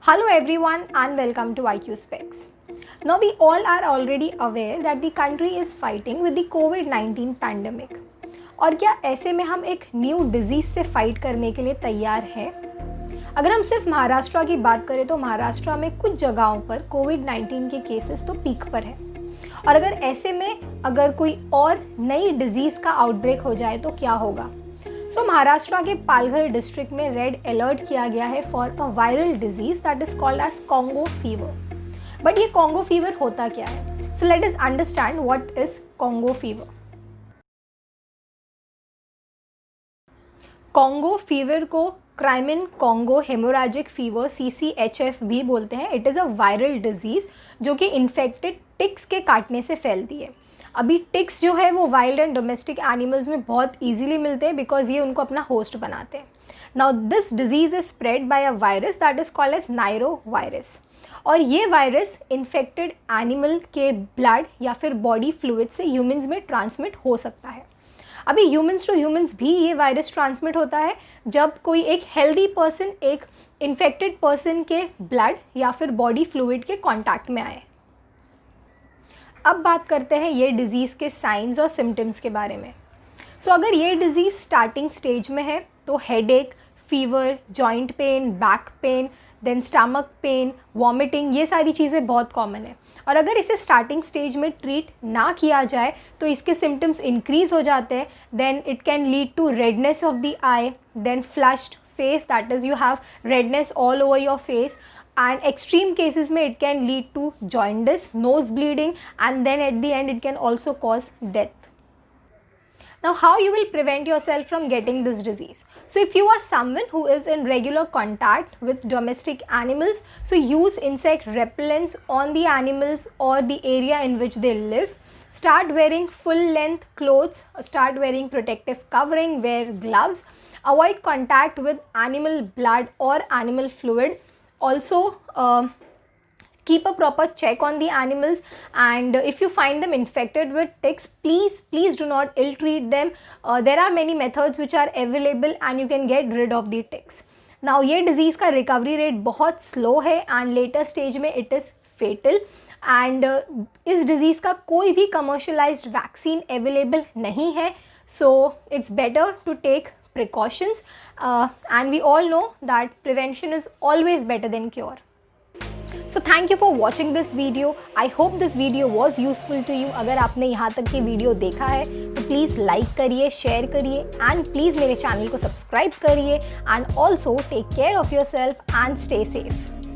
Hello everyone and welcome to IQ Specs. Now we all are already aware that the country is fighting with the COVID-19 pandemic. और क्या ऐसे में हम एक new disease से fight करने के लिए तैयार हैं? अगर हम सिर्फ महाराष्ट्र की बात करें तो महाराष्ट्र में कुछ जगहों पर कोविड-19 के केसेस तो पीक पर है। और अगर ऐसे में अगर कोई और नई डिजीज़ का आउटब्रेक हो जाए तो क्या होगा? महाराष्ट्र के पालघर डिस्ट्रिक्ट में रेड अलर्ट किया गया है for a viral disease that is called as Congo fever. But ये कॉन्गो फीवर होता क्या है? So let us understand what is Congo fever. Congo fever को Crimean Congo haemorrhagic fever CCHF भी बोलते हैं। It is a viral disease जो कि इन्फेक्टेड टिक्स के काटने से फैलती है। अभी टिक्स जो है वो वाइल्ड एंड डोमेस्टिक एनिमल्स में बहुत इजीली मिलते हैं बिकॉज ये उनको अपना होस्ट बनाते हैं। Now this disease is spread by a virus that is called as nairo virus. और ये वायरस इन्फेक्टेड एनिमल के ब्लड या फिर बॉडी फ्लूइड से ह्यूमंस में ट्रांसमिट हो सकता है। अभी ह्यूमंस टू ह्यूमंस भी ये वायरस ट्रांसमिट होता है जब कोई एक हेल्दी पर्सन एक इन्फेक्टेड पर्सन के ब्लड या फिर बॉडी फ्लूइड के कॉन्टैक्ट में आए। अब बात करते हैं ये डिज़ीज़ के साइंस और सिम्टम्स के बारे में। अगर ये डिज़ीज़ स्टार्टिंग स्टेज में है तो headache, fever, joint pain, back pain, then stomach pain, vomiting, ये सारी चीज़ें बहुत कॉमन है। और अगर इसे स्टार्टिंग स्टेज में ट्रीट ना किया जाए तो इसके सिम्टम्स इंक्रीज़ हो जाते हैं। Then it can lead to redness of the eye, then flushed face, that is you have redness all over your face, and extreme cases में it can lead to jaundice, nose bleeding, and then at the end it can also cause death. Now how you will prevent yourself from getting this disease? So if you are someone who is in regular contact with domestic animals, so use insect repellents on the animals or the area in which they live. Start wearing full length clothes, start wearing protective covering, wear gloves, avoid contact with animal blood or animal fluid. Also keep a proper check on the animals, and if you find them infected with ticks, please do not ill treat them. There are many methods which are available and you can get rid of the ticks. Now ये disease का recovery rate बहुत slow है and later stage में it is fatal, and इस disease का कोई भी commercialized vaccine available नहीं है, so it's better to take precautions, and we all know that prevention is always better than cure. So thank you for watching this video. I hope this video was useful to you. अगर आपने यहाँ तक की video देखा है तो please like करिए, share करिए, एंड प्लीज़ मेरे चैनल को सब्सक्राइब करिए, and also take care of yourself and stay safe.